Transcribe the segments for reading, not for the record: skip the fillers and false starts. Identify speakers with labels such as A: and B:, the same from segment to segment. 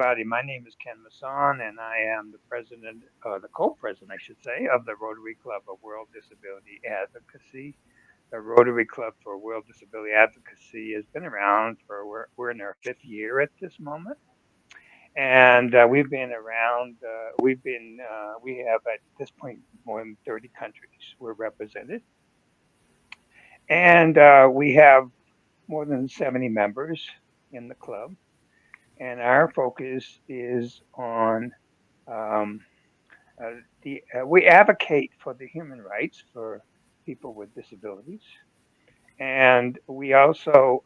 A: everybody. My name is Ken Masson, and I am the president, or the co-president, I should say, of the Rotary Club of World Disability Advocacy. The Rotary Club for World Disability Advocacy has been around for we're in our fifth year at this moment, and we've been around. We have at this point more than 30 countries we're represented, and we have more than 70 members in the club. And our focus is on um, we advocate for the human rights for people with disabilities, and we also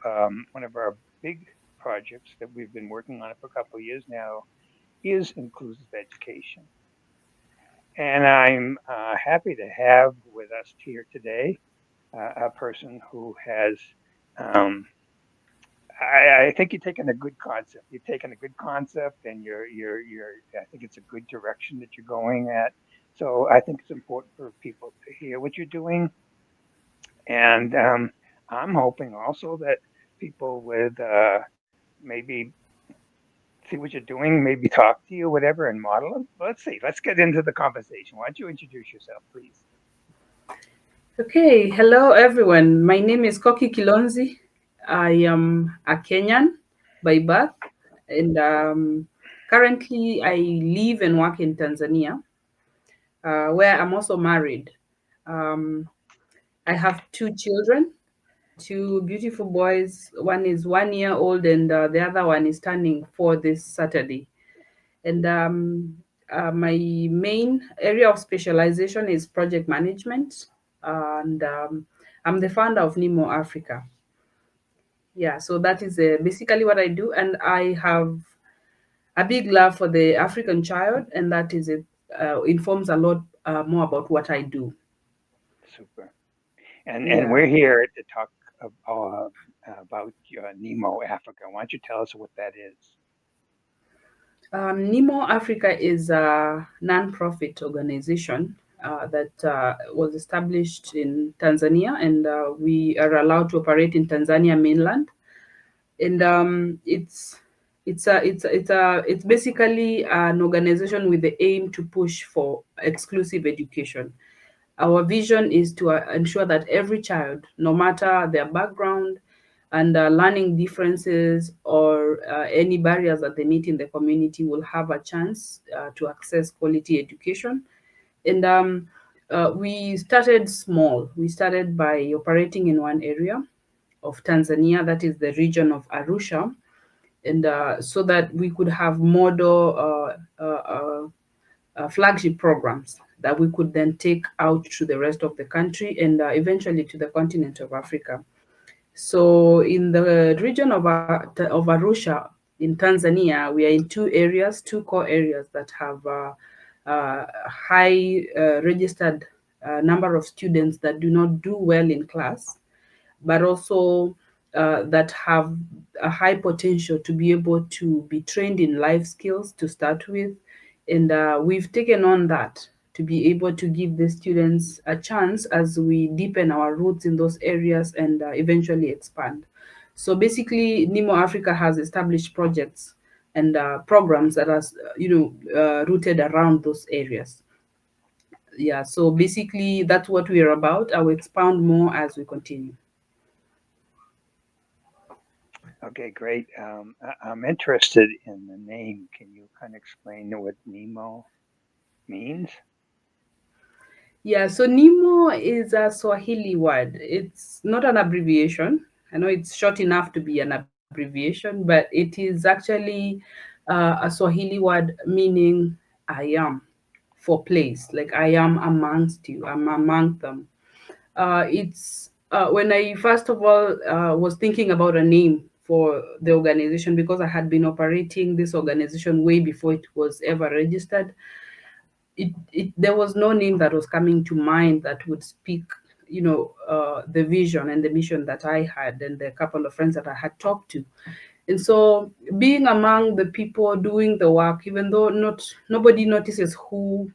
A: one of our big projects that we've been working on for a couple of years now is inclusive education. And I'm happy to have with us here today a person who has um, I think you're taking a good concept. You're taking a good concept, and you're. I think it's a good direction that you're going at. So I think it's important for people to hear what you're doing, and I'm hoping also that people with maybe see what you're doing, maybe talk to you, whatever, and model it. Let's see. Let's get into the conversation. Why don't you introduce yourself, please?
B: Okay, hello everyone. My name is Koki Kilonzi. I am a Kenyan by birth, and currently I live and work in Tanzania, where I'm also married. Um, I have two children, two beautiful boys. One is 1 year old, and the other one is turning 4 this Saturday. And my main area of specialization is project management, and I'm the founder of Nimo Africa. Yeah, so that is basically what I do, and I have a big love for the African child, and that is it. Informs a lot more about what I do.
A: Super. And
B: Yeah.
A: we're here to talk about Nemo Africa. Why don't you tell us what that is?
B: Nimo Africa is a non-profit organization that was established in Tanzania, and we are allowed to operate in Tanzania mainland. And it's basically an organization with the aim to push for exclusive education. Our vision is to ensure that every child, no matter their background and learning differences or any barriers that they meet in the community, will have a chance to access quality education. And we started small. We started by operating in one area of Tanzania, that is the region of Arusha, and so that we could have model flagship programs that we could then take out to the rest of the country and eventually to the continent of Africa. So, in the region of Arusha in Tanzania, we are in two areas, two core areas that have high registered number of students that do not do well in class, but also that have a high potential to be able to be trained in life skills to start with. And we've taken on that to be able to give the students a chance as we deepen our roots in those areas and eventually expand. So basically, Nimo Africa has established projects and programs that are, rooted around those areas. Yeah, so basically, that's what we're about. I will expound more as we continue.
A: Okay, great. I'm interested in the name. Can you kind of explain what Nemo means?
B: Yeah, so Nimo is a Swahili word. It's not an abbreviation. I know it's short enough to be an abbreviation, but it is actually a Swahili word meaning I am, for place. Like I am amongst you, I'm among them. It's when I first of all was thinking about a name for the organization, because I had been operating this organization way before it was ever registered. There was no name that was coming to mind that would speak, the vision and the mission that I had, and the couple of friends that I had talked to. And so, being among the people doing the work, even though not nobody notices who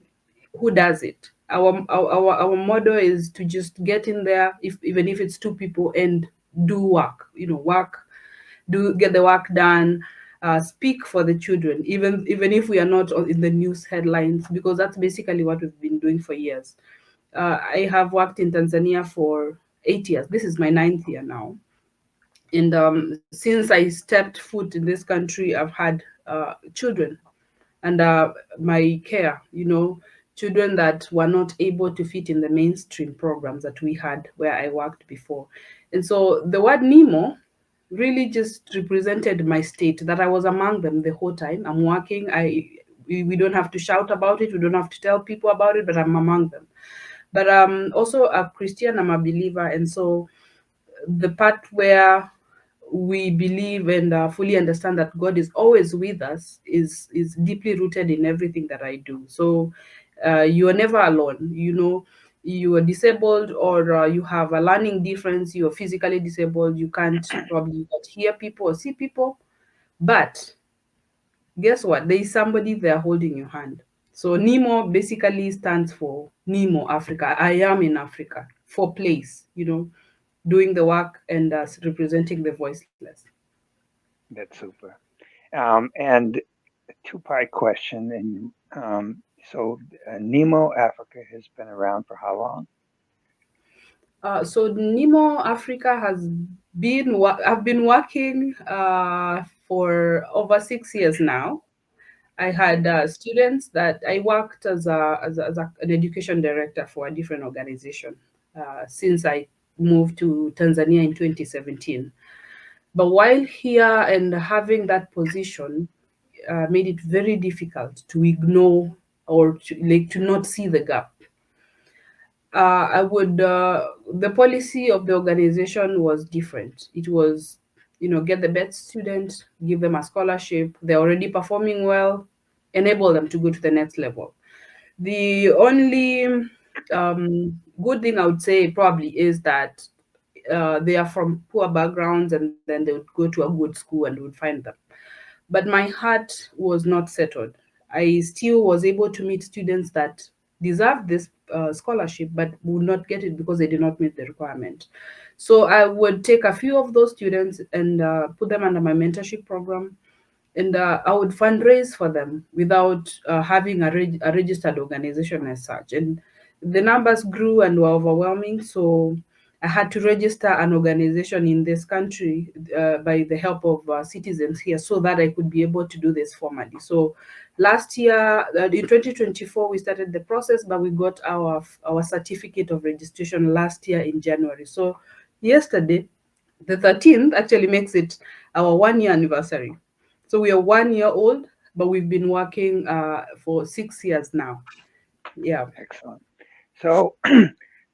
B: does it. Our motto is to just get in there, if even if it's two people, and do work. Work, do get the work done, speak for the children, even if we are not in the news headlines, because that's basically what we've been doing for years. I have worked in Tanzania for 8 years. This is my ninth year now, and since I stepped foot in this country, I've had children under my care. Children that were not able to fit in the mainstream programs that we had where I worked before. And so the word Nemo really just represented my state, that I was among them the whole time. I'm working. We don't have to shout about it. We don't have to tell people about it, but I'm among them. But also a Christian. I'm a believer, and so the part where we believe and fully understand that God is always with us is deeply rooted in everything that I do. So you are never alone. You are disabled, or you have a learning difference. You are physically disabled. You can't probably not hear people or see people, but guess what? There is somebody there holding your hand. So Nimo basically stands for Nimo Africa. I am in Africa, for place, doing the work and representing the voiceless.
A: That's super. And a two-part question. And so, Nemo Africa has been around for how long?
B: So Nimo Africa I've been working for over 6 years now. I had students that I worked as an education director for a different organization since I moved to Tanzania in 2017. But while here and having that position made it very difficult to ignore or to not see the gap. I would The policy of the organization was different. It was, get the best student, give them a scholarship. They're already performing well, enable them to go to the next level. The only good thing I would say probably is that they are from poor backgrounds, and then they would go to a good school and would find them. But my heart was not settled. I still was able to meet students that deserved this scholarship but would not get it because they did not meet the requirement. So I would take a few of those students and put them under my mentorship program, and I would fundraise for them without having a registered organization as such. And the numbers grew and were overwhelming, so I had to register an organization in this country by the help of citizens here, so that I could be able to do this formally. So last year, in 2024, we started the process, but we got our certificate of registration last year in January. So yesterday, the 13th, actually makes it our 1 year anniversary. So we are 1 year old, but we've been working for 6 years now. Yeah.
A: Excellent. So,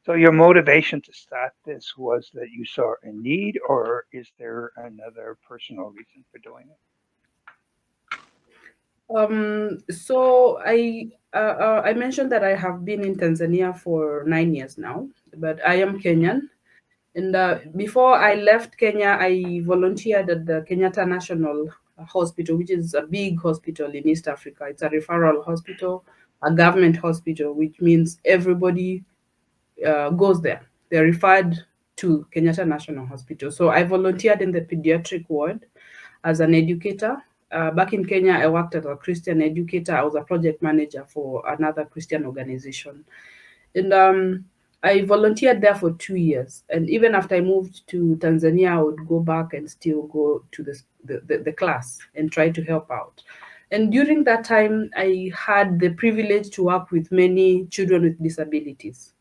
A: so your motivation to start this was that you saw a need, or is there another personal reason for doing it?
B: So I mentioned that I have been in Tanzania for 9 years now, but I am Kenyan. And before I left Kenya, I volunteered at the Kenyatta National Hospital, which is a big hospital in East Africa. It's a referral hospital, a government hospital, which means everybody goes there. They're referred to Kenyatta National Hospital. So I volunteered in the pediatric ward as an educator. Back in Kenya, I worked as a Christian educator. I was a project manager for another Christian organization. And I volunteered there for 2 years. And even after I moved to Tanzania, I would go back and still go to the class and try to help out. And during that time, I had the privilege to work with many children with disabilities.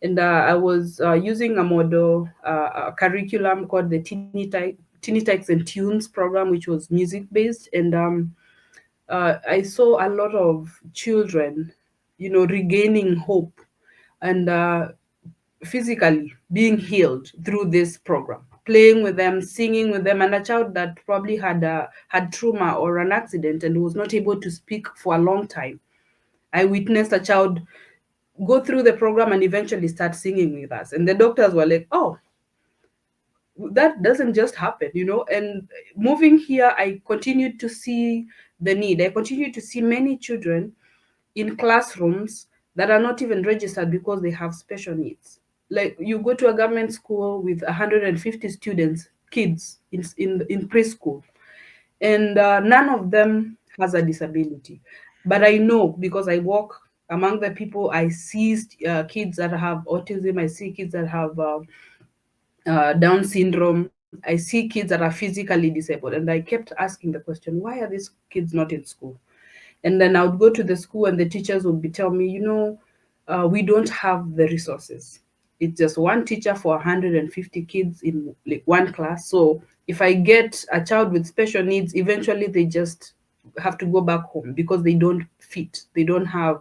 B: And I was using a curriculum called the Teeny Tykes and Tunes program, which was music based. And I saw a lot of children, regaining hope and physically being healed through this program, playing with them, singing with them. And a child that probably had trauma or an accident and was not able to speak for a long time, I witnessed a child go through the program and eventually start singing with us. And the doctors were like, oh, that doesn't just happen. And moving here, I continued to see the need. I continued to see many children in classrooms that are not even registered because they have special needs. Like, you go to a government school with 150 students, kids in preschool, and none of them has a disability. But I know because I walk among the people, I see kids that have autism, I see kids that have Down syndrome, I see kids that are physically disabled, and I kept asking the question, why are these kids not in school? And then I would go to the school, and the teachers would be telling me, we don't have the resources. It's just one teacher for 150 kids in like one class. So if I get a child with special needs, eventually they just have to go back home because they don't fit. They don't have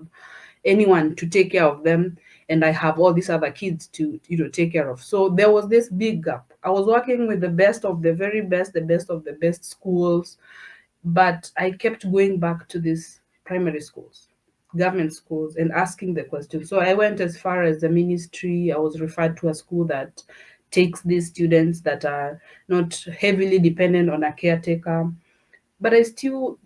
B: anyone to take care of them, and I have all these other kids to take care of. So there was this big gap. I was working with the best of the very best, the best of the best schools, but I kept going back to these primary schools, government schools, and asking the question. So I went as far as the ministry. I was referred to a school that takes these students that are not heavily dependent on a caretaker. But I still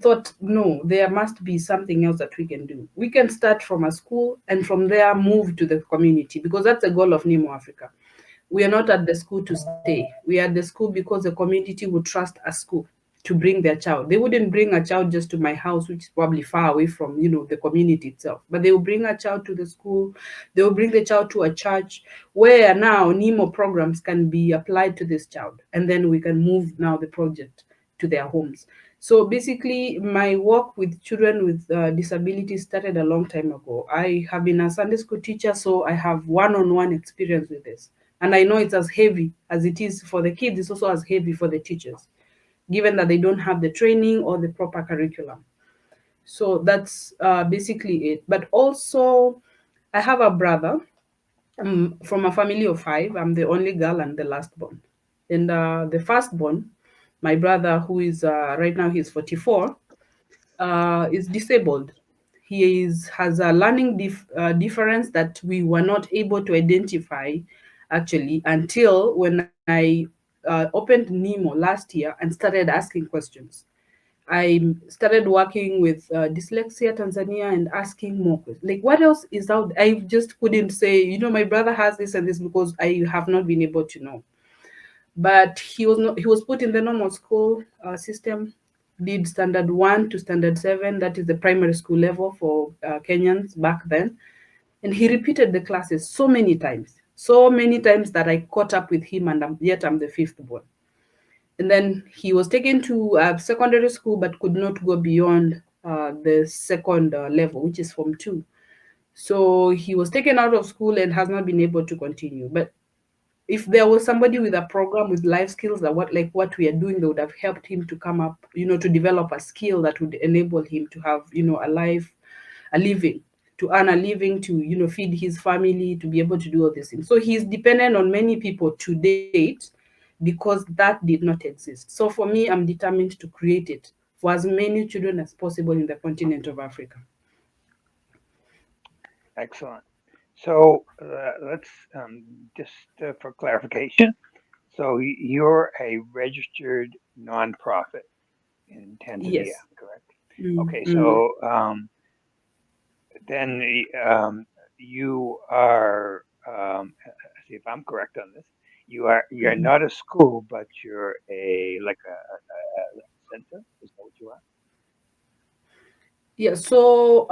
B: thought, no, there must be something else that we can do. We can start from a school and from there move to the community, because that's the goal of Nimo Africa. We are not at the school to stay. We are at the school because the community would trust a school to bring their child. They wouldn't bring a child just to my house, which is probably far away from, the community itself. But they will bring a child to the school. They will bring the child to a church where now Nimo programs can be applied to this child. And then we can move now the project to their homes. So basically, my work with children with disabilities started a long time ago. I have been a Sunday school teacher, so I have one-on-one experience with this. And I know it's as heavy as it is for the kids, it's also as heavy for the teachers, given that they don't have the training or the proper curriculum. So that's basically it. But also, I have a brother from a family of five. I'm the only girl and the last born. And the firstborn, my brother, who is right now he's 44, is disabled. He has a learning difference that we were not able to identify actually until when I opened Nimo last year and started asking questions. I started working with Dyslexia Tanzania and asking more questions. Like, what else is out? I just couldn't say, my brother has this and this because I have not been able to know. But he was not. He was put in the normal school system. Did standard 1 to standard 7. That is the primary school level for Kenyans back then. And he repeated the classes so many times that I caught up with him, and yet I'm the fifth born. And then he was taken to secondary school but could not go beyond the second level, which is Form 2. So he was taken out of school and has not been able to continue. But if there was somebody with a program with life skills that what we are doing, they would have helped him to come up, to develop a skill that would enable him to have, a living, to earn a living, to, feed his family, to be able to do all these things. So he's dependent on many people to date because that did not exist. So for me, I'm determined to create it for as many children as possible in the continent of Africa.
A: Excellent. So let's just for clarification. So you're a registered nonprofit in Tanzania,
B: Yes.
A: correct?
B: Mm,
A: Okay.
B: yeah.
A: So then you are. See if I'm correct on this. You're
B: Mhm.
A: not a school, but you're a like a center. Is that what you are?
B: Yeah, so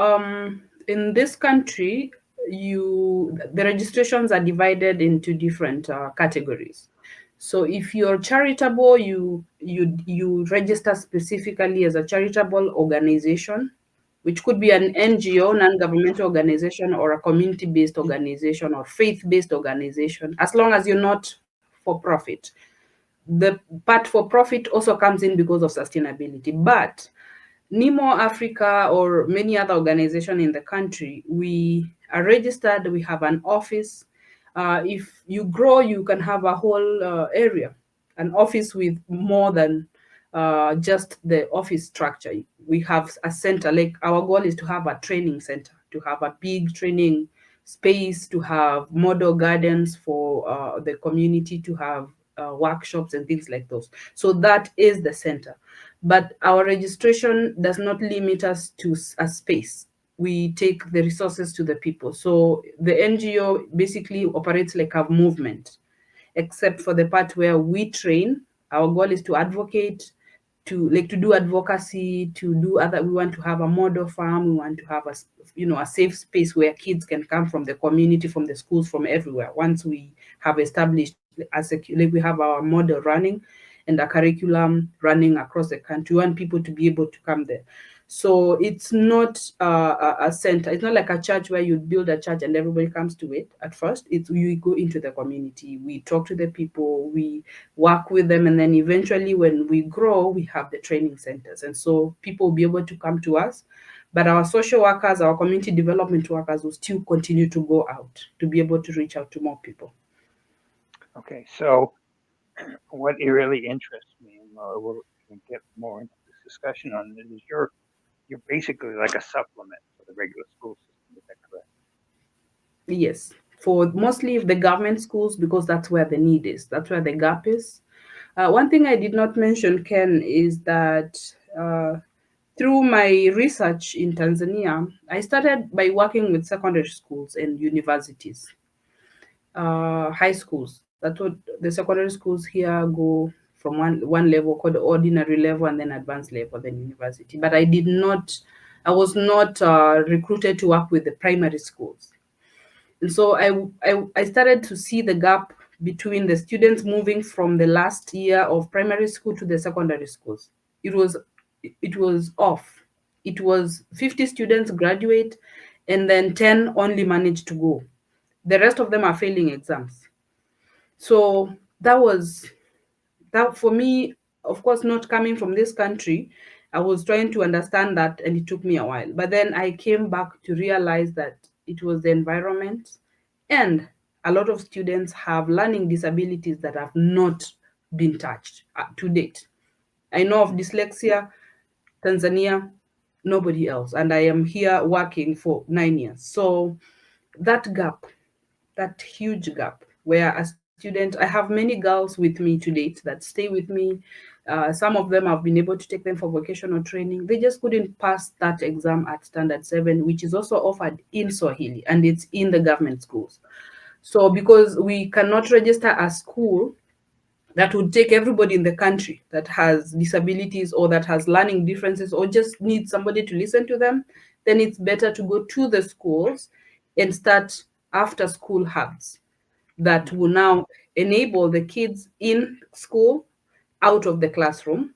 B: in this country, the registrations are divided into different categories. So if you're charitable, you register specifically as a charitable organization, which could be an NGO, non-governmental organization, or a community-based organization or faith-based organization, as long as you're not for profit. The part for profit also comes in because of sustainability, but Nimo Africa or many other organizations in the country, we are registered, we have an office. If you grow, you can have a whole area, an office with more than just the office structure. We have a center, like our goal is to have a training center, to have a big training space, to have model gardens for the community, to have workshops and things like those. So that is the center. But our registration does not limit us to a space. We take the resources to the people. So the NGO basically operates like a movement, except for the part where we train. Our goal is to advocate, to do advocacy, to do other. We want to have a model farm. We want to have a safe space where kids can come from the community, from the schools, from everywhere. Once we have established we have our model running and a curriculum running across the country, we want people to be able to come there. So it's not a center. It's not like a church where you build a church and everybody comes to it at first. It's you go into the community, we talk to the people, we work with them, and then eventually when we grow, we have the training centers. And so people will be able to come to us, but our social workers, our community development workers will still continue to go out to be able to reach out to more people.
A: Okay, so what it really interests me, and we'll get more into this discussion on it, is you're basically like a supplement for the regular school system. Is that correct?
B: Yes, for mostly the government schools, because that's where the need is, that's where the gap is. One thing I did not mention, Ken, is that through my research in Tanzania, I started by working with secondary schools and universities, high schools. That's what the secondary schools here go from one level called the ordinary level, and then advanced level, then university. But I was not recruited to work with the primary schools. And so I started to see the gap between the students moving from the last year of primary school to the secondary schools. It was it was off. It was 50 students graduate, and then 10 only managed to go. The rest of them are failing exams. So that for me, of course, not coming from this country, I was trying to understand that, and it took me a while. But then I came back to realize that it was the environment, and a lot of students have learning disabilities that have not been touched to date. I know of dyslexia, Tanzania, nobody else, and I am here working for 9 years. So that gap, that huge gap where a student, I have many girls with me to date that stay with me. Some of them I've been able to take them for vocational training. They just couldn't pass that exam at standard 7, which is also offered in Swahili, and it's in the government schools. So because we cannot register a school that would take everybody in the country that has disabilities or that has learning differences or just needs somebody to listen to them, then it's better to go to the schools and start after school hubs that will now enable the kids in school, out of the classroom,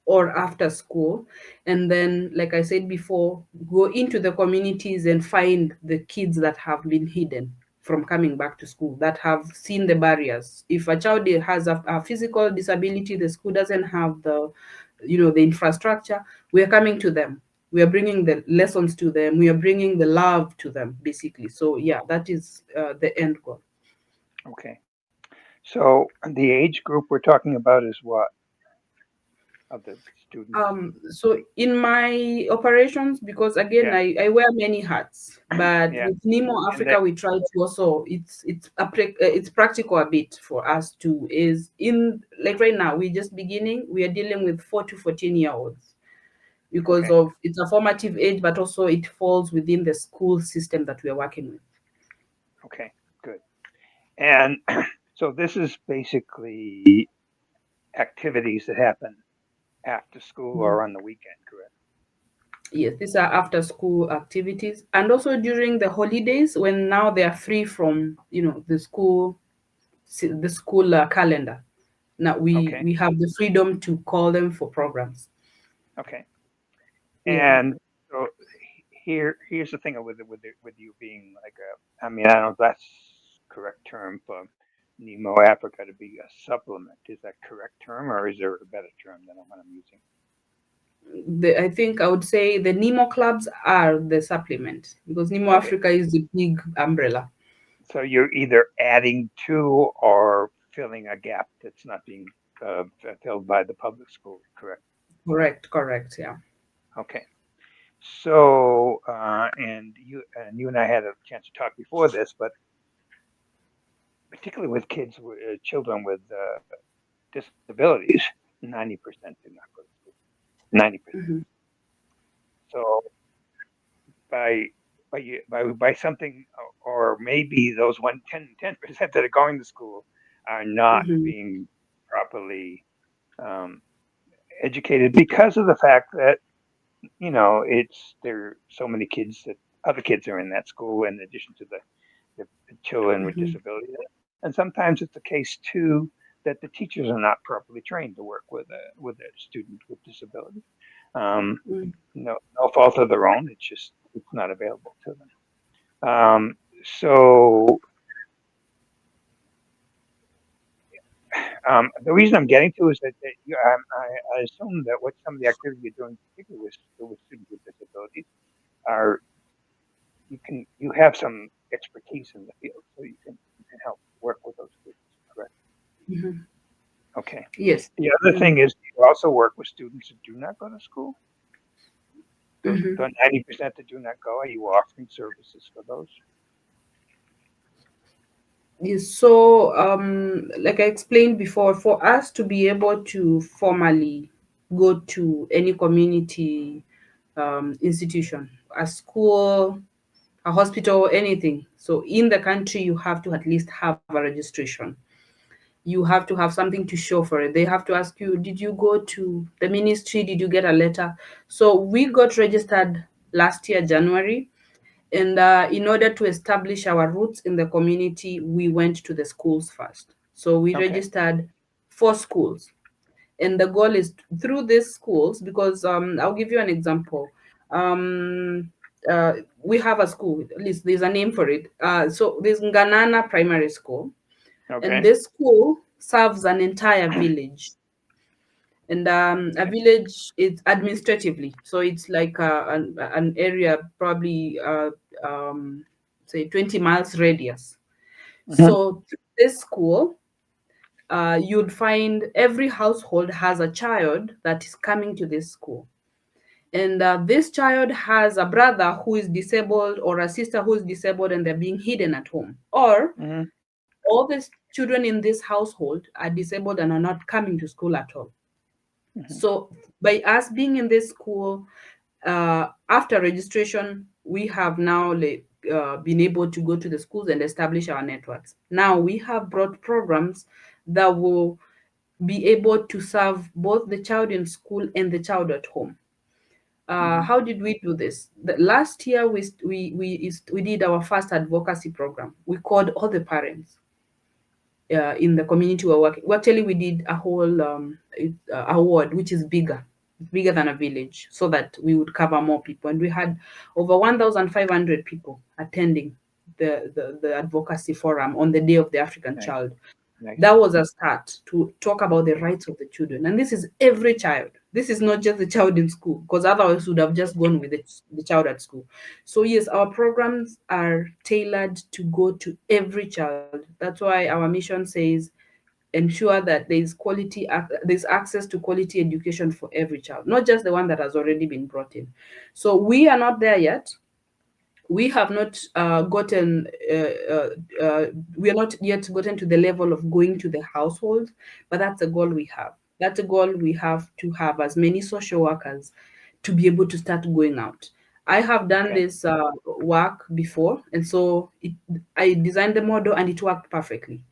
B: or after school. And then, like I said before, go into the communities and find the kids that have been hidden from coming back to school, that have seen the barriers. If a child has a physical disability, the school doesn't have the infrastructure, we are coming to them, we are bringing the lessons to them, we are bringing the love to them, basically. So yeah, that is the end goal.
A: Okay. So the age group we're talking about is what of the students?
B: So in my operations, because again,
A: Yeah,
B: I wear many hats, but
A: yeah,
B: with Nimo
A: and
B: Africa, we try to also it's practical a bit for us to is in like right now we're just beginning. We are dealing with 4 to 14 year olds because
A: okay,
B: of it's a formative age, but also it falls within the school system that we are working with.
A: okay, good. And so this is basically activities that happen after school
B: Mhm.
A: or on the weekend, correct?
B: Yes, these are after school activities, and also during the holidays when now they are free from the school calendar. Now
A: Okay,
B: we have the freedom to call them for programs.
A: okay.
B: Yeah.
A: And so here's the thing with you being like a, I mean, I don't know if that's correct term for Nemo Africa to be a supplement. Is that correct term, or is there a better term than what I'm using?
B: I think I would say the Nimo clubs are the supplement because Nimo
A: Okay,
B: Africa is the big umbrella.
A: so you're either adding to or filling a gap that's not being filled by the public school, correct?
B: Correct, correct. Yeah.
A: Okay. So, and you and I had a chance to talk before this, but particularly with kids, children with disabilities, 90% do not go to school. 90%.
B: Mhm,
A: So by by something, or maybe those 10% that are going to school are not
B: mhm,
A: being properly um, educated because of the fact that it's there are so many kids that other kids are in that school in addition to the children with
B: Mhm.
A: disabilities. And sometimes it's the case too that the teachers are not properly trained to work with a student with disability. Um,
B: Mm.
A: no fault of their own. It's not available to them. So the reason I'm getting to is that I assume that what some of the activities you're doing, particularly with students with disabilities, are you have some expertise in the field, so you can help work with those students. Correct.
B: Mhm.
A: Okay.
B: Yes.
A: The other
B: Mm.
A: thing is you also work with students that do not go to school. Those
B: Mhm.
A: the 90% that do not go. Are you offering services for those?
B: Yes. So, like I explained before, for us to be able to formally go to any community institution, a school, a hospital, anything. So, in the country, you have to at least have a registration. You have to have something to show for it. They have to ask you, did you go to the ministry? Did you get a letter? So, we got registered last year, January. And in order to establish our roots in the community, we went to the schools first. So we
A: Okay.
B: registered 4 schools. And the goal is through these schools, because I'll give you an example. Um, we have a school, at least there's a name for it. So there's Nganana Primary School, and
A: Okay.
B: this school serves an entire village. And a
A: Okay.
B: village is administratively, so it's like an area probably say 20 miles radius.
A: Hmm.
B: So through this school, you'd find every household has a child that is coming to this school, and this child has a brother who is disabled or a sister who is disabled, and they're being hidden at home, or
A: Hmm.
B: all the children in this household are disabled and are not coming to school at all.
A: Hmm.
B: So by us being in this school, after registration, we have now been able to go to the schools and establish our networks. Now we have brought programs that will be able to serve both the child in school and the child at home.
A: Hmm.
B: How did we do this? Last year, we did our first advocacy program. We called all the parents in the community we're working. Actually, we did a whole award, which is bigger than a village, so that we would cover more people. And we had over 1,500 people attending the advocacy forum on the Day of the African
A: Nice.
B: Child.
A: Nice.
B: That was a start to talk about the rights of the children. And this is every child. This is not just the child in school, because otherwise we would have just gone with the child at school. So yes, our programs are tailored to go to every child. That's why our mission says ensure that there's access to quality education for every child, not just the one that has already been brought in. So we are not there yet. We have not gotten we are not yet gotten to the level of going to the household, but that's a goal we have. That's a goal we have, to have as many social workers to be able to start going out. I have done
A: Okay.
B: this work before, and so I designed the model and it worked perfectly.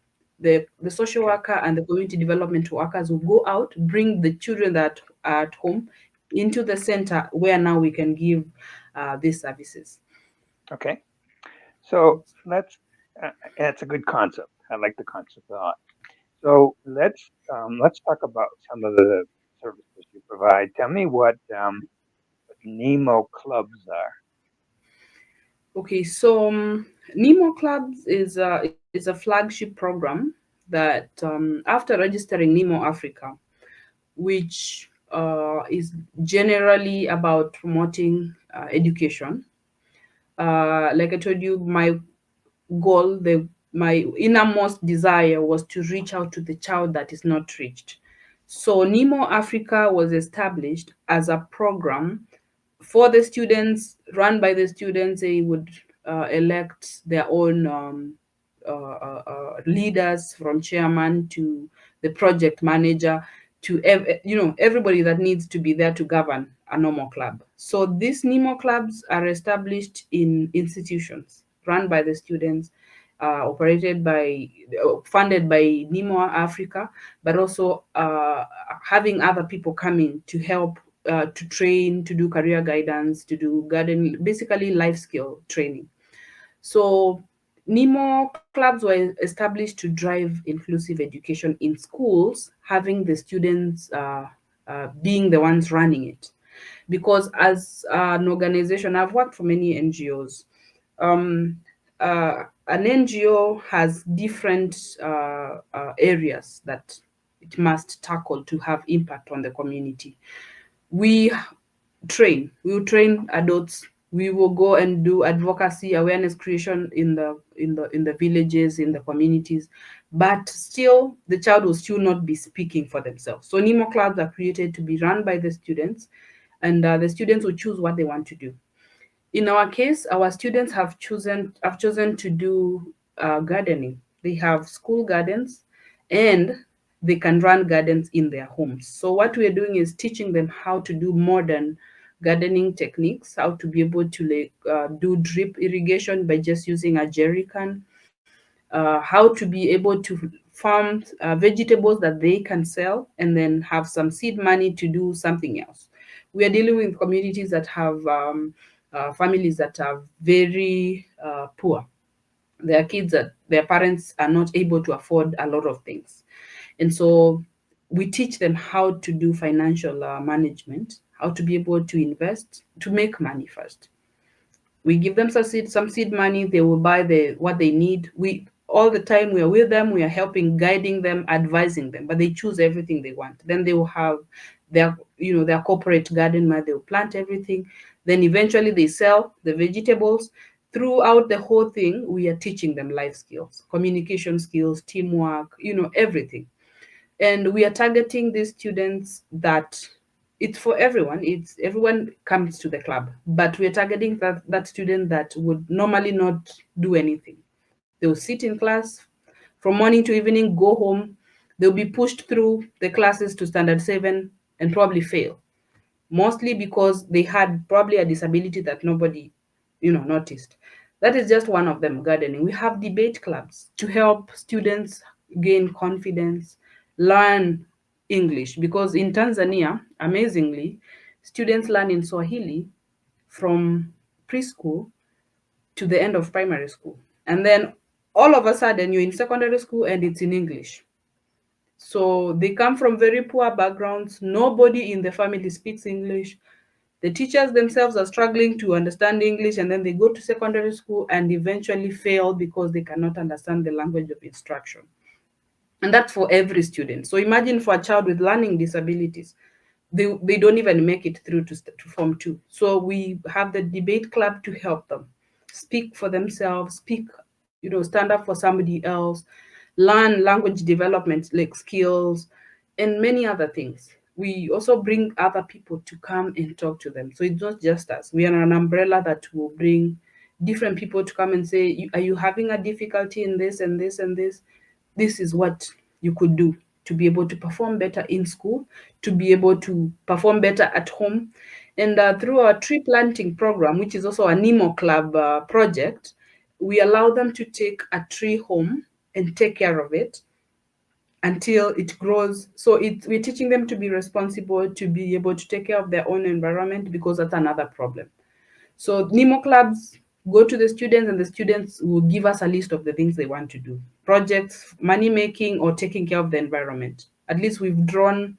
B: The social
A: Okay.
B: worker and the community development workers will go out, bring the children that are at home into the center where now we can give these services.
A: Okay. So that's a good concept. I like the concept a lot. So let's talk about some of the services you provide. Tell me what Nemo clubs are.
B: Okay, so Nimo Clubs is a flagship program that after registering Nimo Africa, which is generally about promoting education. Like I told you, my innermost desire was to reach out to the child that is not reached. So Nimo Africa was established as a program for the students, run by the students. They would elect their own leaders, from chairman to the project manager to everybody that needs to be there to govern a normal club. So these Nemo clubs are established in institutions run by the students, operated by, funded by Nimo Africa, but also having other people coming to help, to train, to do career guidance, to do garden, basically life skill training. So Nimo clubs were established to drive inclusive education in schools, having the students being the ones running it. Because as an organization, I've worked for many NGOs. Um, an NGO has different areas that it must tackle to have impact on the community. We we will train adults. We will go and do advocacy, awareness creation in the villages, in the communities, but still the child will still not be speaking for themselves. So Nimo clubs are created to be run by the students, and the students will choose what they want to do. In our case, our students have chosen to do gardening. They have school gardens, and they can run gardens in their homes. So what we are doing is teaching them how to do modern gardening techniques, how to be able to do drip irrigation by just using a jerry can, how to be able to farm vegetables that they can sell, and then have some seed money to do something else. We are dealing with communities that have families that are very poor. Their kids, that their parents are not able to afford a lot of things, and so we teach them how to do financial management, how to be able to invest, to make money first. We give them some seed money. They will buy what they need. We all the time we are with them. We are helping, guiding them, advising them. But they choose everything they want. Then they will have their corporate garden where they will plant everything. Then eventually they sell the vegetables. Throughout the whole thing, we are teaching them life skills, communication skills, teamwork, everything. And we are targeting these students that it's for everyone. It's everyone comes to the club, but we're targeting that student that would normally not do anything. They'll sit in class from morning to evening, go home. They'll be pushed through the classes to standard 7 and probably fail, mostly because they had probably a disability that nobody noticed. That is just one of them. Gardening, we have debate clubs to help students gain confidence, learn English, because in Tanzania, amazingly, students learn in Swahili from preschool to the end of primary school, and then all of a sudden you're in secondary school and it's in English. So they come from very poor backgrounds. Nobody in the family speaks English. The teachers themselves are struggling to understand English, and then they go to secondary school and eventually fail because they cannot understand the language of instruction. And that's for every student. So imagine for a child with learning disabilities, they don't even make it through to Form 2. So we have the debate club to help them speak for themselves, stand up for somebody else, learn language development like skills, and many other things. We also bring other people to come and talk to them. So it's not just us. We are an umbrella that will bring different people to come and say, are you having a difficulty in this and this and this? This is what you could do to be able to perform better in school, to be able to perform better at home. And through our tree planting program, which is also a Nimo Club project, we allow them to take a tree home and take care of it until it grows. So we're teaching them to be responsible, to be able to take care of their own environment, because that's another problem. So Nimo clubs go to the students, and the students will give us a list of the things they want to do: projects, money making, or taking care of the environment. At least we've drawn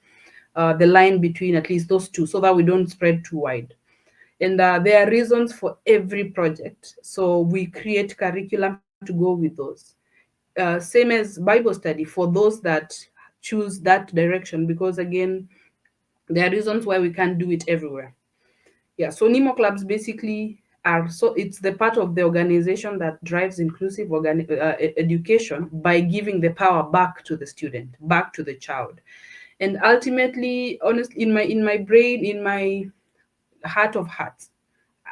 B: the line between at least those two, so that we don't spread too wide. And there are reasons for every project. So we create curriculum to go with those. Same as Bible study for those that choose that direction, because again, there are reasons why we can't do it everywhere. Yeah, so Nimo clubs basically are, so it's the part of the organization that drives inclusive education by giving the power back to the student, back to the child. And ultimately, honestly, in my brain, in my heart of hearts,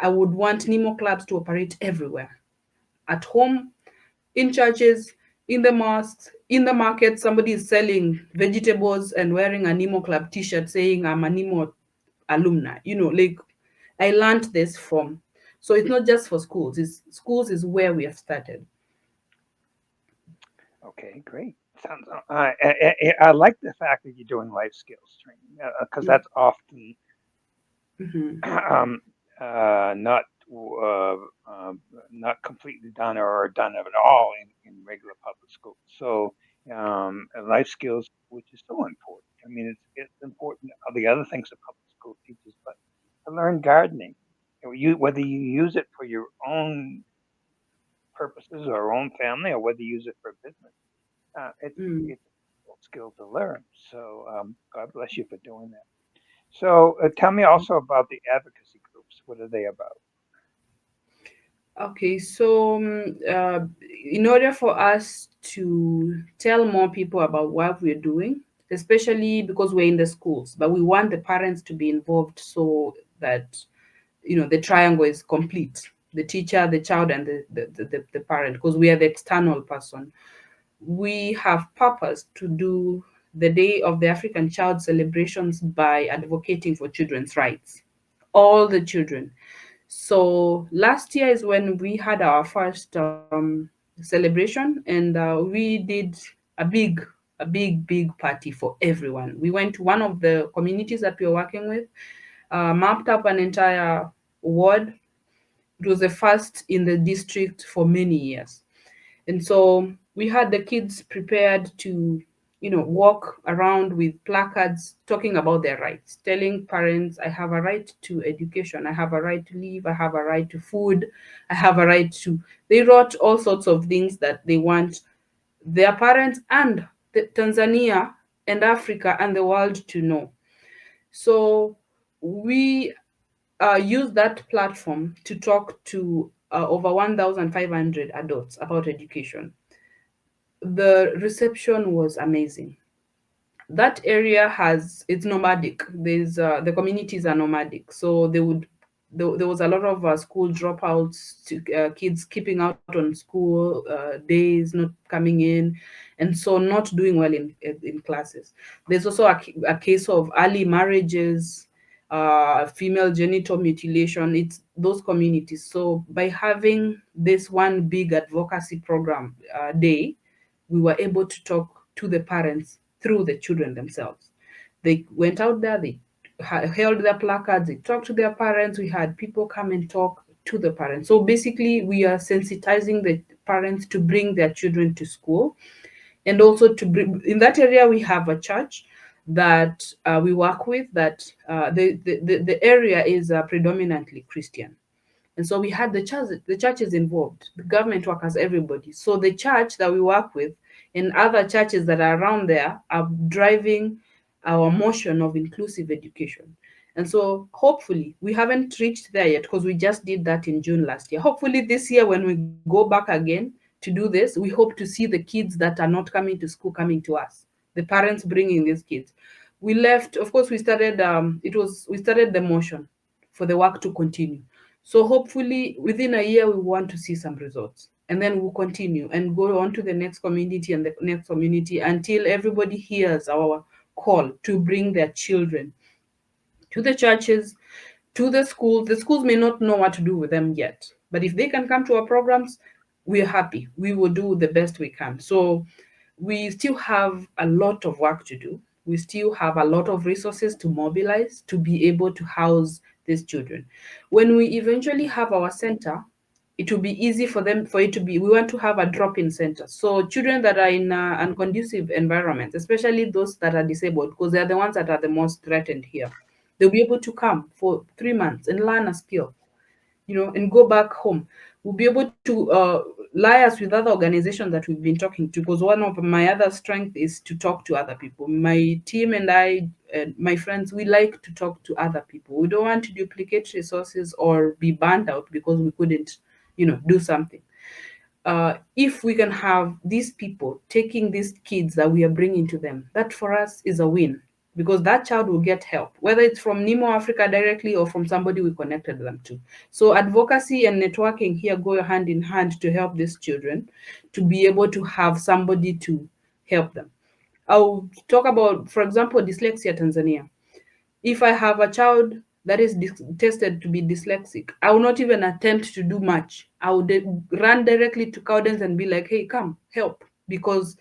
B: I would want Nimo clubs to operate everywhere. At home, in churches, in the mosques, in the market, somebody is selling vegetables and wearing a Nimo Club t-shirt saying I'm a Nimo alumni. Like, I learned this from. So it's not just for schools. Schools is where we have started.
A: Okay, great. Sounds. I like the fact that you're doing life skills training because that's often
B: Mm-hmm.
A: um, not not completely done or done at all in regular public schools. So and life skills, which is so important. I mean, it's important. The other things that public school teaches, but to learn gardening, whether you use it for your own purposes or own family, or whether you use it for business,
B: Mm.
A: it's a skill to learn. So God bless you for doing that. So tell me also about the advocacy groups. What are they about?
B: Okay, so in order for us to tell more people about what we're doing, especially because we're in the schools, but we want the parents to be involved so that the triangle is complete: the teacher, the child, and the parent, because we are the external person. We have purpose to do the Day of the African Child celebrations by advocating for children's rights, all the children. So last year is when we had our first celebration, and we did a big party for everyone. We went to one of the communities that we were working with, mapped up an entire ward. It was the first in the district for many years. And so we had the kids prepared to, walk around with placards talking about their rights, telling parents, I have a right to education, I have a right to live, I have a right to food, I have a right to. They wrote all sorts of things that they want their parents and Tanzania and Africa and the world to know. So we use that platform to talk to over 1,500 adults about education. The reception was amazing. That area has it's nomadic. There's the communities are nomadic, so there was a lot of school dropouts, kids keeping out on school days, not coming in, and so not doing well in classes. There's also a case of early marriages, female genital mutilation. It's those communities. So by having this one big advocacy program day, we were able to talk to the parents through the children themselves. They went out there, they held their placards, they talked to their parents. We had people come and talk to the parents. So basically, we are sensitizing the parents to bring their children to school, and also to bring in that area. We have a church that we work with. That the area is predominantly Christian, and so we had the churches involved, the government workers, everybody. So the church that we work with and other churches that are around there are driving our motion of inclusive education. And so hopefully, we haven't reached there yet because we just did that in June last year. Hopefully this year when we go back again to do this, we hope to see the kids that are not coming to school coming to us, the parents bringing these kids. We left, of course, we started we started the motion for the work to continue. So hopefully within a year we want to see some results. And then we'll continue and go on to the next community and the next community until everybody hears our call to bring their children to the churches, to the schools. The schools may not know what to do with them yet, but if they can come to our programs, we're happy. We will do the best we can. So we still have a lot of work to do. We still have a lot of resources to mobilize to be able to house these children. When we eventually have our center, it will be easy for them for it to be. We want to have a drop-in center, so children that are in unconducive environments, especially those that are disabled, because they're the ones that are the most threatened here, they'll be able to come for 3 months and learn a skill, and go back home. We'll be able to liaise with other organizations that we've been talking to, because one of my other strengths is to talk to other people. My team and I, my friends, we like to talk to other people. We don't want to duplicate resources or be burnt out because we couldn't, do something. If we can have these people taking these kids that we are bringing to them, that for us is a win, because that child will get help, whether it's from Nimo Africa directly or from somebody we connected them to. So advocacy and networking here go hand in hand to help these children to be able to have somebody to help them. I'll talk about, for example, Dyslexia Tanzania. If I have a child that is tested to be dyslexic, I will not even attempt to do much. I would run directly to Cowdens and be like, hey, come, help. because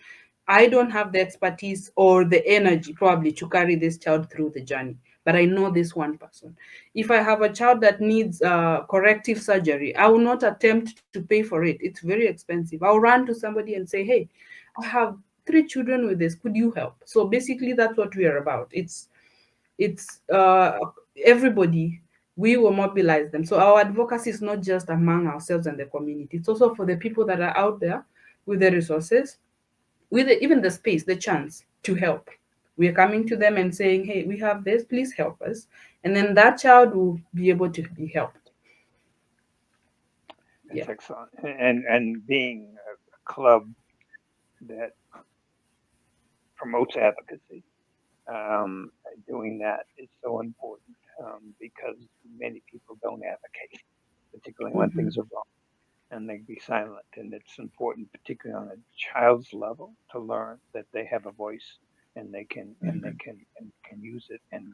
B: I don't have the expertise or the energy probably to carry this child through the journey. But I know this one person. If I have a child that needs corrective surgery, I will not attempt to pay for it. It's very expensive. I'll run to somebody and say, hey, I have three children with this. Could you help? So basically, that's what we are about. It's everybody. We will mobilize them. So our advocacy is not just among ourselves and the community. It's also for the people that are out there with the resources, with even the space, the chance to help. We are coming to them and saying, hey, we have this, please help us. And then that child will be able to be helped.
A: That's
B: Yeah.
A: excellent. And being a club that promotes advocacy, um, doing that is so important because many people don't advocate, particularly when
B: Hmm.
A: things are wrong, and they be silent. And it's important, particularly on a child's level, to learn that they have a voice and they can use it and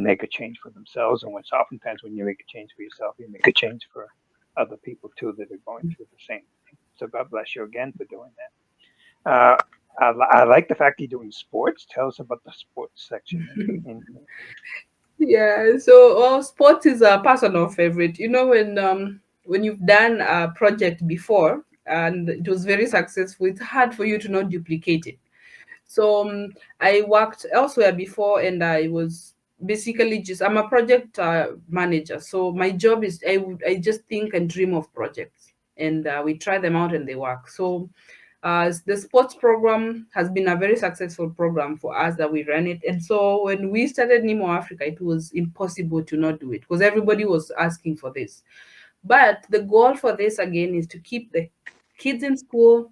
A: make a change for themselves. And what's oftentimes when you make a change for yourself, you make a change for other people too that are going through the same thing. So God bless you again for doing that. I like the fact you're doing sports. Tell us about the sports section in
B: Yeah, so sports is a personal favorite. You know, when you've done a project before and it was very successful, it's hard for you to not duplicate it. So I worked elsewhere before, and I was basically just I'm a project manager. So my job is I just think and dream of projects, and we try them out and they work. So the sports program has been a very successful program for us that we ran it. And so when we started Nimo Africa, it was impossible to not do it because everybody was asking for this. But the goal for this again is to keep the kids in school,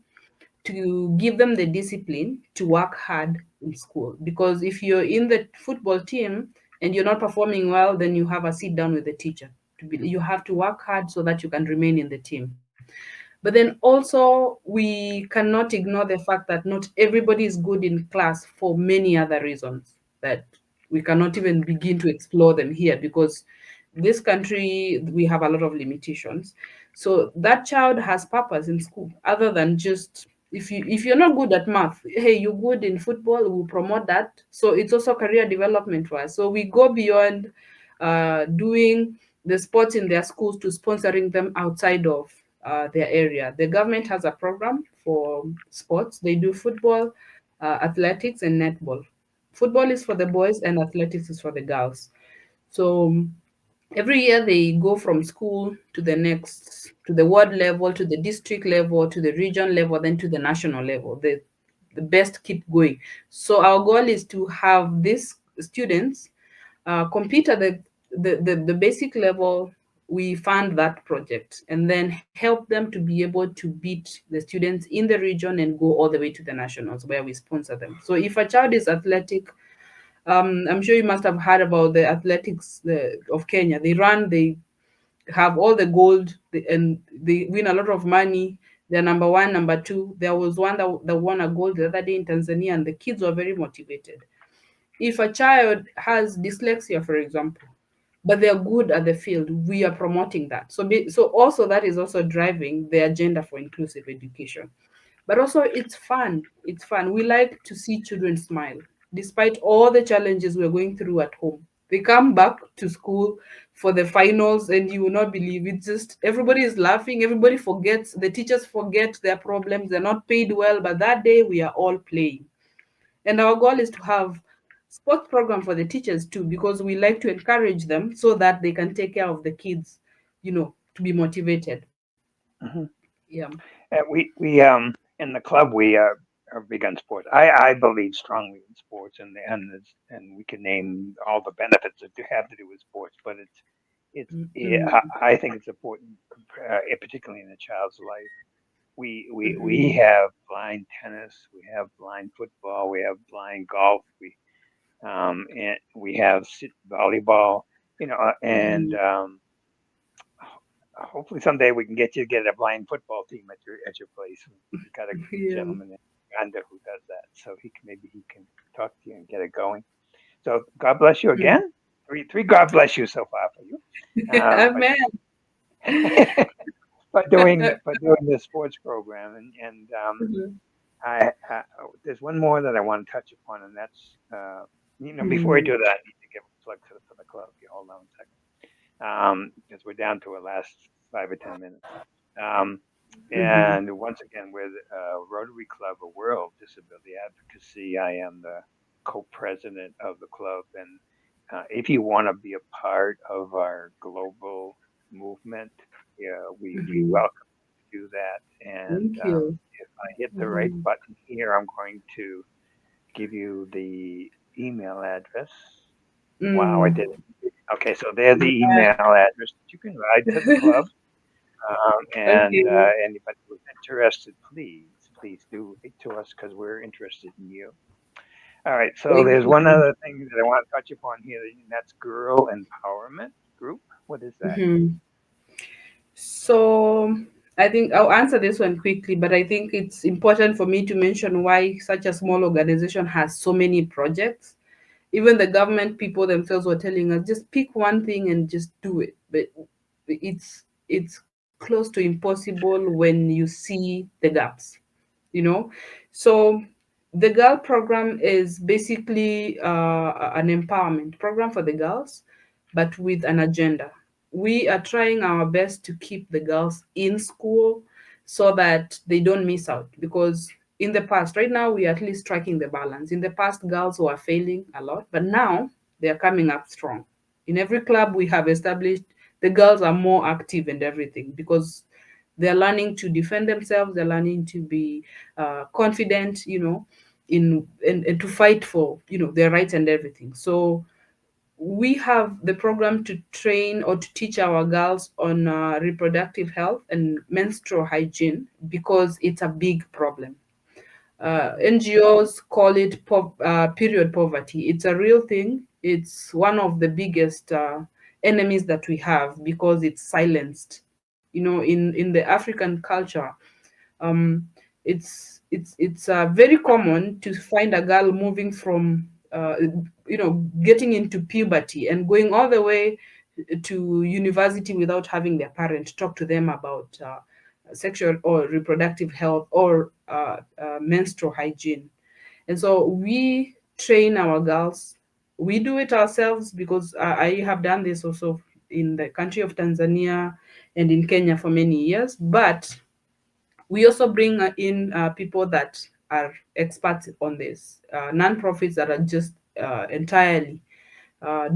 B: to give them the discipline to work hard in school. Because if you're in the football team and you're not performing well, then you have a sit down with the teacher. You have to work hard so that you can remain in the team. But then also, we cannot ignore the fact that not everybody is good in class for many other reasons that we cannot even begin to explore them here, because this country we have a lot of limitations. So that child has purpose in school other than just, if you're not good at math, hey, you're good in football, we'll promote that. So it's also career development for us. So we go beyond doing the sports in their schools to sponsoring them outside of their area. The government has a program for sports. They do football, athletics, and netball. Football is for the boys, and athletics is for the girls. So every year they go from school to the next, to the ward level, to the district level, to the region level, then to the national level. The best keep going. So our goal is to have these students compete at the basic level. We fund that project and then help them to be able to beat the students in the region and go all the way to the nationals where we sponsor them. So if a child is athletic, I'm sure you must have heard about the athletics of Kenya. They run, they have all the gold, and they win a lot of money. They're number one, number two. There was one that won a gold the other day in Tanzania, and the kids were very motivated. If a child has dyslexia, for example, but they're good at the field, we are promoting that. So also that is also driving the agenda for inclusive education. But also it's fun. It's fun. We like to see children smile despite all the challenges we're going through at home. They come back to school for the finals, and you will not believe it. Just everybody is laughing, everybody forgets, the teachers forget their problems, they're not paid well, but that day we are all playing. And our goal is to have sports program for the teachers too, because we like to encourage them so that they can take care of the kids, to be motivated.
A: Mhm.
B: Yeah.
A: We in the club are big on sports. I believe strongly in sports, and we can name all the benefits that you have to do with sports. But
B: Mm-hmm.
A: I think it's important, particularly in a child's life. We
B: Mm-hmm.
A: have blind tennis, we have blind football, we have blind golf, and we have volleyball. And
B: Mm-hmm.
A: hopefully someday we can get you to get a blind football team at your place. We got a
B: Yeah.
A: gentleman in Uganda who does that, so he can talk to you and get it going. So God bless you
B: Mm.
A: again. Three God bless you so far for you.
B: Amen.
A: But for doing this sports program, and
B: Mhm.
A: I there's one more that I want to touch upon, and that's before I do
B: Mhm.
A: that, I need to give a plug for the club. You hold on a second, because we're down to our last 5 or 10 minutes. Um,
B: Mhm.
A: and once again, with Rotary Club of World Disability Advocacy, I am the co-president of the club. And if you want to be a part of our global movement, yeah, we
B: Mhm.
A: welcome you to do that. And
B: Thank you.
A: if I hit the right
B: Mhm.
A: button here, I'm going to give you the email address. Wow, I did
B: Mm.
A: it. Okay, so there's the email address that you can write to the club. And
B: Okay.
A: anybody who's interested, please do write to us because we're interested in you. All right, so
B: Thank
A: there's one
B: you.
A: other thing that I want to touch upon here, and that's Girl Empowerment Group. What is that?
B: Mhm. So I think I'll answer this one quickly, but I think it's important for me to mention why such a small organization has so many projects. Even the government people themselves were telling us just pick one thing and just do it. But it's close to impossible when you see the gaps, you know. So the girl program is basically an empowerment program for the girls, but with an agenda. We are trying our best to keep the girls in school so that they don't miss out, because in the past, right now we are at least striking the balance. In the past, girls were failing a lot, but now they are coming up strong. In every club we have established, the girls are more active and everything, because they're learning to defend themselves, they're learning to be confident, and to fight for their rights and everything. So we have the program to train or to teach our girls on reproductive health and menstrual hygiene, because it's a big problem. NGOs call it period poverty. It's a real thing. It's one of the biggest enemies that we have, because it's silenced. In the African culture, um, it's very common to find a girl moving from getting into puberty and going all the way to university without having their parent talk to them about sexual or reproductive health or menstrual hygiene. And so we train our girls. We do it ourselves, because I have done this also in the country of Tanzania and in Kenya for many years. But we also bring in people that are experts on this, non-profits that are just entirely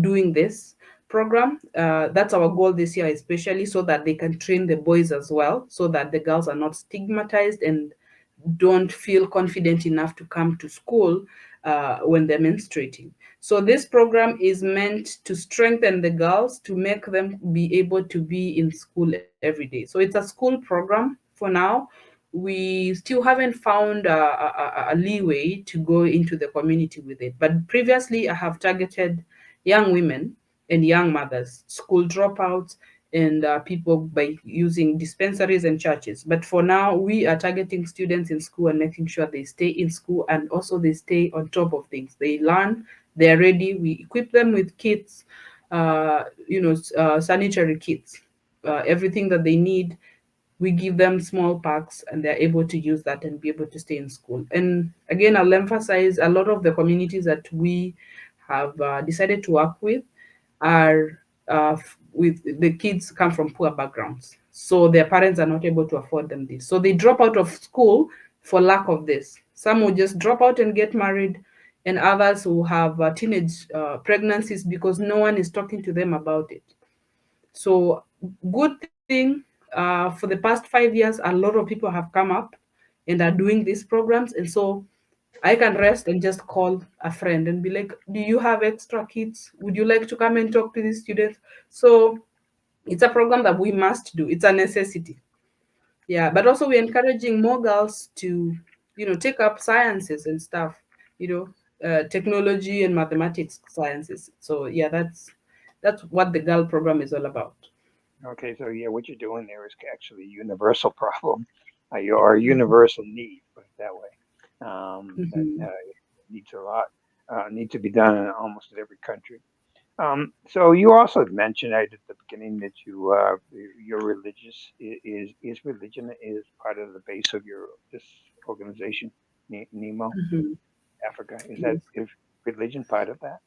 B: doing this program. That's our goal this year, especially so that they can train the boys as well, so that the girls are not stigmatized and don't feel confident enough to come to school when they're menstruating. So this program is meant to strengthen the girls, to make them be able to be in school every day. So it's a school program for now. We still haven't found a leeway to go into the community with it. But previously, I have targeted young women and young mothers, school dropouts, and people by using dispensaries and churches. But for now, we are targeting students in school and making sure they stay in school, and also they stay on top of things. They learn, they're ready. We equip them with kits, sanitary kits, everything that they need. We give them small packs, and they're able to use that and be able to stay in school. And again, I'll emphasize, a lot of the communities that we have decided to work with are with the kids come from poor backgrounds, so their parents are not able to afford them this, so they drop out of school for lack of this. Some will just drop out and get married, and others will have teenage pregnancies because no one is talking to them about it. So good thing, for the past 5 years, a lot of people have come up and are doing these programs. And so I can rest and just call a friend and be like, do you have extra kids? Would you like to come and talk to these students? So it's a program that we must do. It's a necessity. Yeah. But also we're encouraging more girls to, take up sciences and stuff, technology and mathematics sciences. So yeah, that's what the girl program is all about.
A: Okay, so yeah, what you're doing there is actually a universal problem, or a universal need, put it that way. That
B: Mhm.
A: needs a lot, needs to be done in almost every country. So you also mentioned right at the beginning that your is religion is part of the base of your this organization, Nemo
B: Mhm.
A: Africa.
B: Yes.
A: Is religion part of that?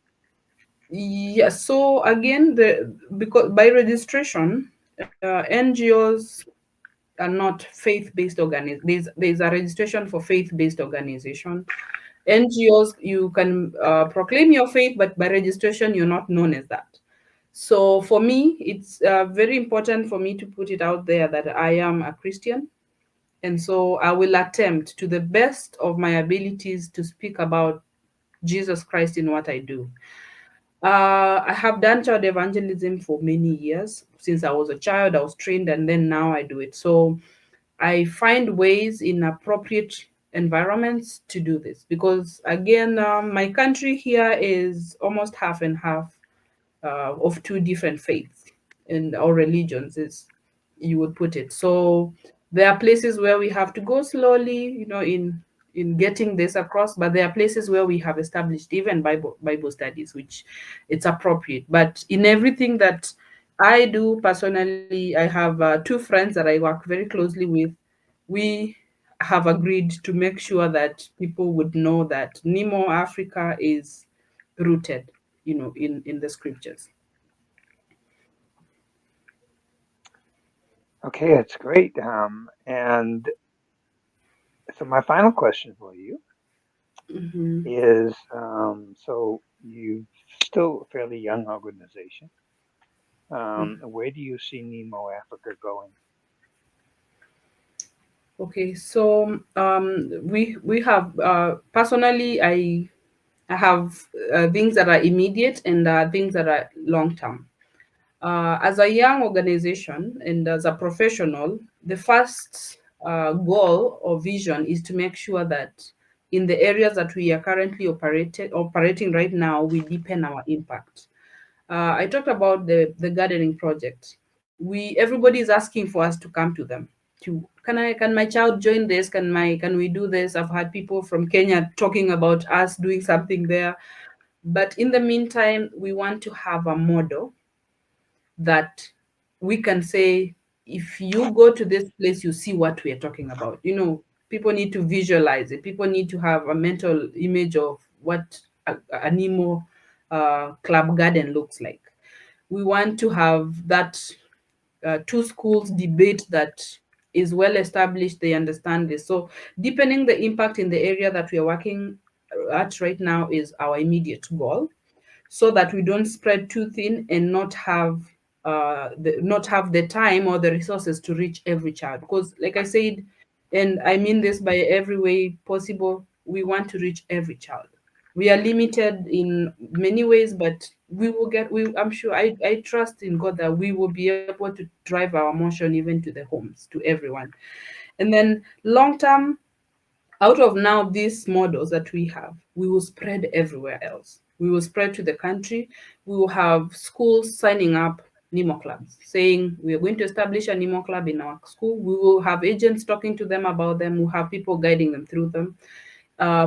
B: Yes. So again, the because by registration, NGOs are not faith-based there's a registration for faith-based organization. NGOs, you can proclaim your faith, but by registration, you're not known as that. So for me, it's very important for me to put it out there that I am a Christian. And so I will attempt to the best of my abilities to speak about Jesus Christ in what I do. I have done child evangelism for many years. Since I was a child, I was trained, and then now I do it. So I find ways in appropriate environments to do this because, again, my country here is almost half and half of two different faiths and or religions, as you would put it. So there are places where we have to go slowly, in getting this across, but there are places where we have established even Bible studies, which it's appropriate. But in everything that I do personally, I have two friends that I work very closely with. We have agreed to make sure that people would know that Nimo Africa is rooted, in the scriptures.
A: Okay, that's great. And so my final question for you
B: Hmm.
A: is, so you still a fairly young organization. Where do you see Nemo Africa going?
B: Okay, so we have personally, I have things that are immediate and things that are long term. As a young organization and as a professional, the first goal or vision is to make sure that in the areas that we are currently operating right now, we deepen our impact. I talked about the gardening project. Everybody is asking for us to come to them. Can my child join this? Can we do this? I've had people from Kenya talking about us doing something there. But in the meantime, we want to have a model that we can say, if you go to this place, you see what we are talking about. People need to visualize it. People need to have a mental image of what a Nemo club garden looks like. We want to have that two schools debate that is well established. They understand this. So deepening the impact in the area that we are working at right now is our immediate goal, so that we don't spread too thin and not have the time or the resources to reach every child. Because, like I said, and I mean this by every way possible, we want to reach every child. We are limited in many ways, but we will get. We I'm sure I trust in God that we will be able to drive our motion even to the homes, to everyone. And then long term, out of now these models that we have, we will spread everywhere else. We will spread to the country. We will have schools signing up Nimo clubs, saying we are going to establish a Nimo club in our school. We will have agents talking to them about them. We'll have people guiding them through them.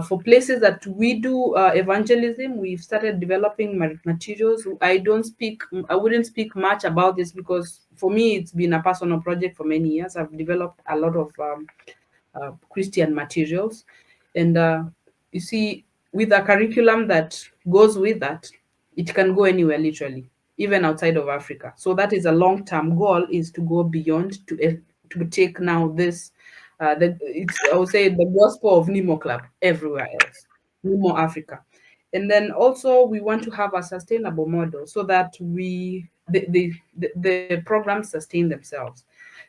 B: For places that we do evangelism, we've started developing materials. I wouldn't speak much about this because for me, it's been a personal project for many years. I've developed a lot of Christian materials. And you see, with a curriculum that goes with that, it can go anywhere literally, even outside of Africa. So that is a long-term goal, is to go beyond to take now this it's, I would say, the gospel of Nimo Club everywhere else, Nimo Africa. And then also we want to have a sustainable model so that the programs sustain themselves.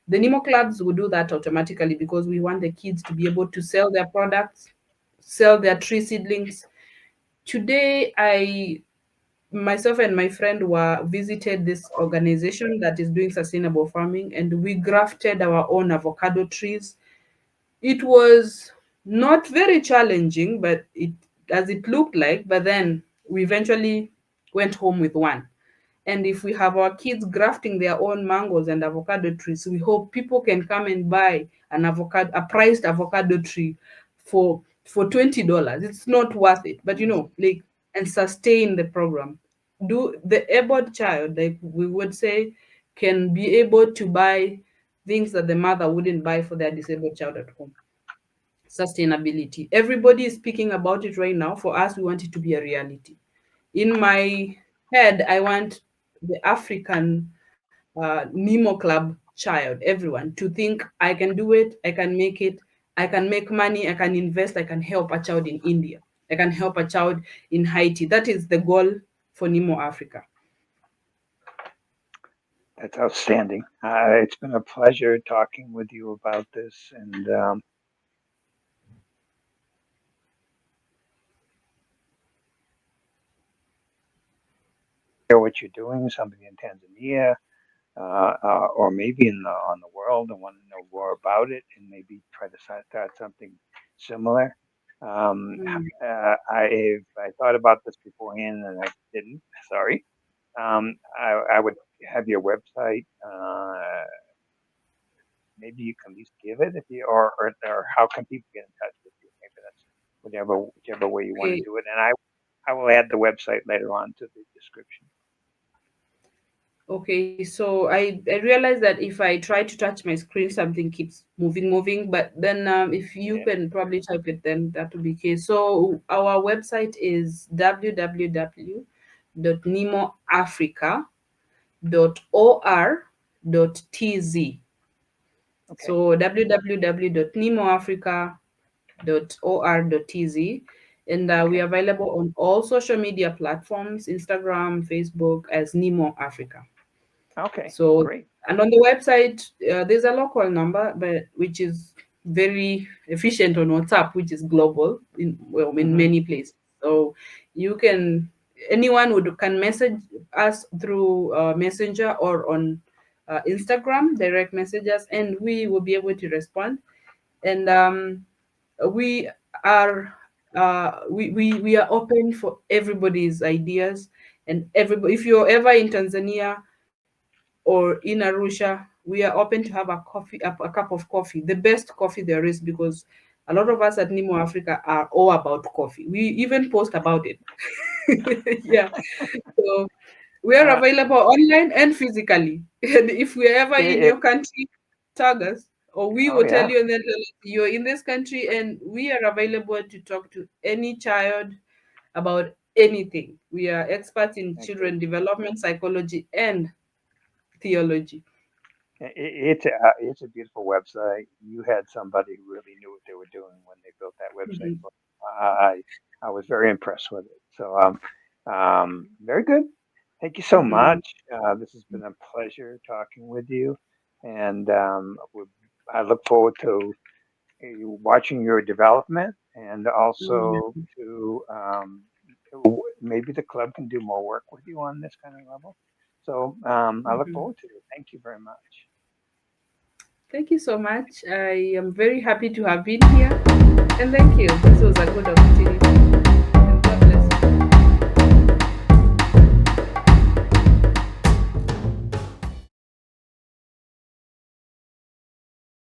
B: The Nemo clubs will do that automatically because we want the kids to be able to sell their products, sell their tree seedlings. Today, I myself and my friend were visited this organization that is doing sustainable farming, and we grafted our own avocado trees. It was not very challenging, but it looked like. But then we eventually went home with one. And if we have our kids grafting their own mangoes and avocado trees, we hope people can come and buy a priced avocado tree for $20. It's not worth it, but like, and sustain the program. do the able child, like we would say, can be able to buy things that the mother wouldn't buy for their disabled child at home. Sustainability. Everybody is speaking about it right now. For us, we want it to be a reality. In my head, I want the African Nimo Club child, everyone, to think I can do it, I can make it, I can make money, I can invest, I can help a child in India, I can help a child in Haiti. That is the goal for Nimo Africa.
A: That's outstanding. It's been a pleasure talking with you about this, and hear what you're doing. Somebody in Tanzania, or maybe in the on the world, and want to know more about it, and maybe try to start something similar. Um,
B: Mm.
A: I thought about this beforehand, and I didn't. Sorry. I would have your website. Maybe you can at least give it if you or how can people get in touch with you? Maybe that's whichever way you want to
B: Okay.
A: do it. And I will add the website later on to the description.
B: Okay, so I realized that if I try to touch my screen, something keeps moving. But then if you
A: Yeah.
B: can probably type it, then that would be okay. So our website is www.nimoafrica.or.tz.
A: Okay.
B: So www.nimoafrica.or.tz, and we are
A: Okay.
B: available on all social media platforms, Instagram, Facebook, as Nimo Africa.
A: Okay.
B: So,
A: Great.
B: and on the website, there's a local number, but which is very efficient on WhatsApp, which is global in, well, in
A: Hmm.
B: many places. So you can, anyone would can message us through Messenger or on Instagram, direct messages, and we will be able to respond. And we are we are open for everybody's ideas, and everybody. If you're ever in Tanzania or in Arusha, we are open to have a coffee, a cup of coffee, the best coffee there is, because a lot of us at Nimo Africa are all about coffee. We even post about it. Yeah. So we are
A: Uh,
B: available online and physically. And if we're ever in
A: it,
B: your country, tag us, or we
A: oh
B: will tell
A: yeah.
B: you, and then tell us you're in this country, and we are available to talk to any child about anything. We are experts in
A: Okay.
B: children development, psychology, and theology.
A: It's a beautiful website. You had somebody who really knew what they were doing when they built that website.
B: Mhm.
A: For I was very impressed with it. So very good. Thank you so
B: Mhm.
A: much. This has been a pleasure talking with you, and I look forward to watching your development, and also
B: Mhm.
A: to maybe the club can do more work with you on this kind of level. So I look
B: Mhm.
A: forward to it. Thank you very much.
B: Thank you so much. I am very happy to have been here. And thank you. This was a good opportunity.